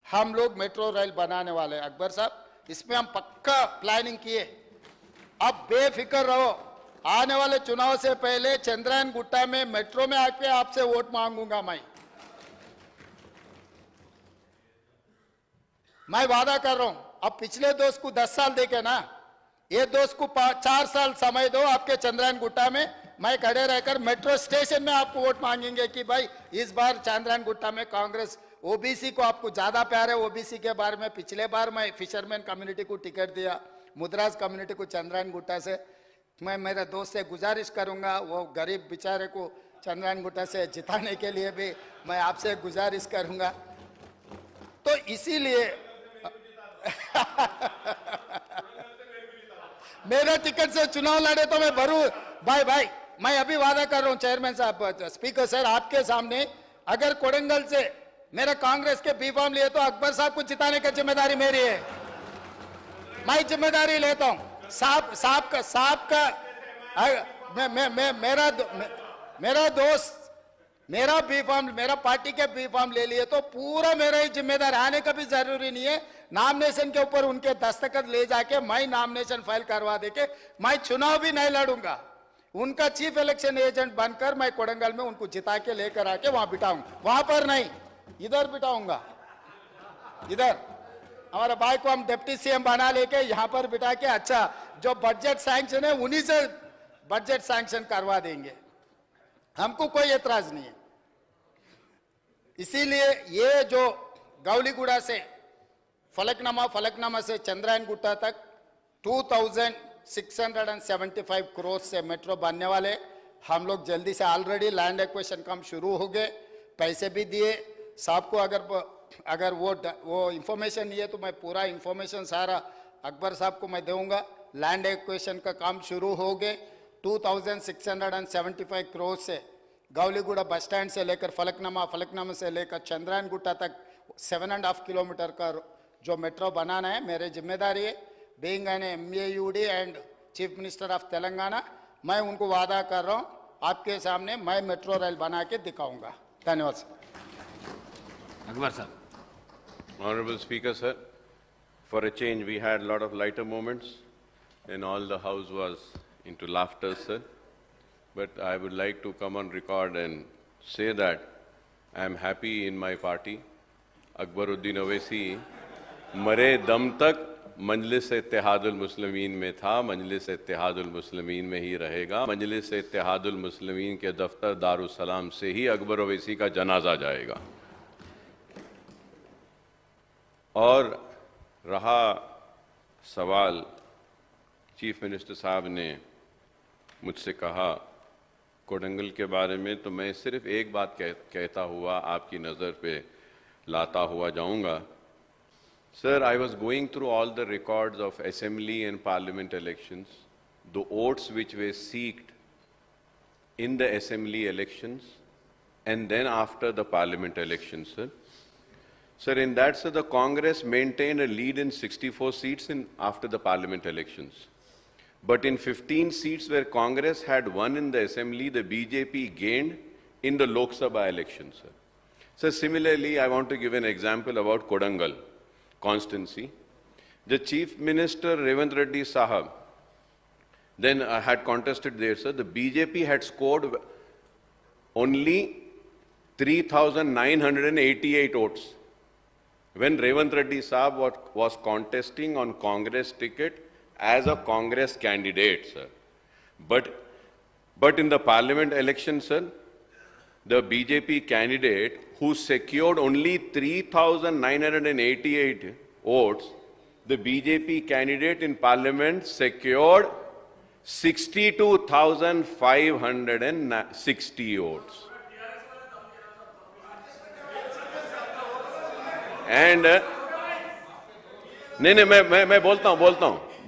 हम लोग metro rail बनाने वाले हैं अकबर साहब, इसमें हम पक्का प्लानिंग किए। अब बेफिक्र रहो, आने वाले चुनाव से पहले चंद्रायन गुट्टा में मेट्रो में आके आपसे वोट मांगूंगा। मैं वादा कर रहा हूं। अब पिछले दोस्त को 10 साल देके ना, ये दोस्त को 4 साल समय दो आपके चंद्रायन गुट्टा में, मैं खड़े रहकर मेट्रो स्टेशन में आपको वोट मांगेंगे कि भाई इस बार चंद्रायन गुट्टा में कांग्रेस, ओबीसी को आपको ज्यादा प्यार है। ओबीसी के बारे में पिछले बार मैं फिशरमैन कम्युनिटी को टिकट दिया, मुद्राज कम्युनिटी को चंद्रायन गुट्टा से। मैं मेरे दोस्त से गुजारिश करूंगा, वो गरीब बेचारे को चंद्रायन गुट्टा से जिताने के लिए भी मैं आपसे गुजारिश करूंगा। तो इसीलिए मेरे टिकट से चुनाव लड़े तो मैं भरू भाई मैं अभी वादा कर रहा हूं चेयरमैन साहब, स्पीकर सर, आपके सामने, अगर कोडंगल से मेरा कांग्रेस के बी फॉर्म लिए तो अकबर साहब को जिताने की जिम्मेदारी मेरी है। मैं जिम्मेदारी लेता हूं। साहब का मेरा दोस्त मेरा बी फॉर्म, मेरा पार्टी के बी फॉर्म ले लिए तो पूरा मेरा ही जिम्मेदार, आने का भी जरूरी नहीं है। नामिनेशन के ऊपर उनके दस्तखत ले जाके मैं नामिनेशन फाइल करवा देके मैं चुनाव भी नहीं लड़ूंगा। उनका चीफ इलेक्शन एजेंट बनकर मैं कोडंगल में उनको जिता के लेकर आके वहां बिठाऊंगा। वहां पर नहीं, इधर बिठाऊंगा। इधर हमारे भाई को हम डिप्टी सीएम बना लेके यहाँ पर बिठा के, अच्छा जो बजट सैंक्शन है उन्हीं से बजट सैंक्शन करवा देंगे। हमको कोई एतराज नहीं है। इसीलिए ये जो गौलीगुड़ा से फलकनामा से चंद्रायन गुट्टा तक 2675 करोड़ से मेट्रो बनने वाले। हम लोग जल्दी से ऑलरेडी लैंड एक्विजिशन काम शुरू हो गए, पैसे भी दिए साहब को। अगर वो इंफॉर्मेशन नहीं है तो मैं पूरा इंफॉर्मेशन सारा अकबर साहब को मैं दूंगा। लैंड एक्विजिशन का काम शुरू हो गए। 2675 करोड़ से गौलीगुड़ा बस स्टैंड से लेकर फलकनामा से लेकर चंद्रायन गुट्टा तक 7.5 किलोमीटर का जो मेट्रो बनाना है मेरी जिम्मेदारी है। Being an MAUD and chief minister of Telangana, मैं उनको वादा कर रहा हूं आपके सामने मैं मेट्रो रेल बना के दिखाऊंगा। धन्यवाद सर। अकबर साहब। Honorable Speaker, sir, for a change we had a lot of lighter moments and all the house was into laughter, sir. But I would like to come on record and say that I am happy in my party. Akbaruddin Owaisi मरे दम तक मजलिस इत्तेहादुल मुस्लिमीन में था, मजलिस इत्तेहादुल मुस्लिमीन में ही रहेगा। मजलिस इत्तेहादुल मुस्लिमीन के दफ्तर Darussalam से ही अकबर ओवैसी का जनाजा जाएगा। और रहा सवाल, चीफ मिनिस्टर साहब ने मुझसे कहा कोडंगल के बारे में, तो मैं सिर्फ एक बात कहता हुआ आपकी नज़र पे लाता हुआ जाऊंगा। Sir, I was going through all the records of assembly and parliament elections, the votes which were seeked in the assembly elections and then after the parliament elections, sir. Sir, in that, sir, the Congress maintained a lead in 64 seats after the parliament elections. But in 15 seats where Congress had won in the assembly, the BJP gained in the Lok Sabha elections, sir. So similarly, I want to give an example about Kodangal constituency. The Chief Minister Revant Reddy Sahab then had contested there, sir. The BJP had scored only 3,988 votes when Revant Reddy Sahab was contesting on Congress ticket as a Congress candidate, sir. But in the parliament election, sir, the BJP candidate who secured only 3,988 votes, the BJP candidate in parliament secured 62,560 votes. And नहीं मैं बोलता हूँ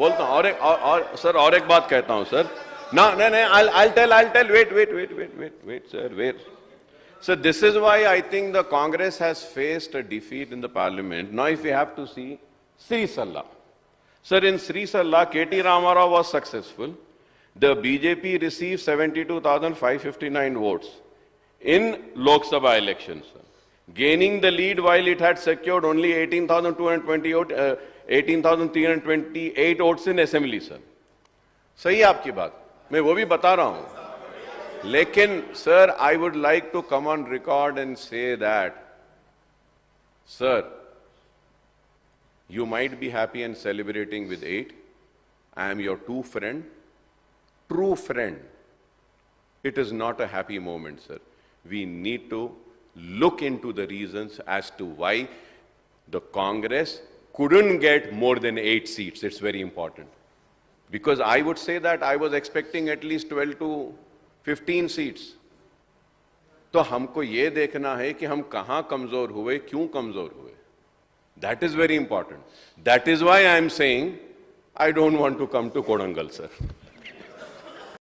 और sir और एक बात कहता हूँ sir. I'll tell wait sir, wait. So this is why I think the Congress has faced a defeat in the parliament. Now if we have to see Sri Salla. Sir, in Sri Salla, KT Ramarao was successful. The BJP received 72,559 votes in Lok Sabha elections. gaining the lead while it had secured only 18,328 votes in assembly, sir. सही है आपकी बात, मैं वो भी बता रहा हूं. लेकिन sir, I would like to come on record and say that, sir, you might be happy and celebrating with 8. I am your true friend. It is not a happy moment, sir. We need to look into the reasons as to why the Congress couldn't get more than 8 seats. It's very important. Because I would say that I was expecting at least 12 to 15 seats. तो हमको ये देखना है कि हम कहां कमजोर हुए, क्यों कमजोर हुए. That is very important. That is why I am saying I don't want to come to Kodangal, sir.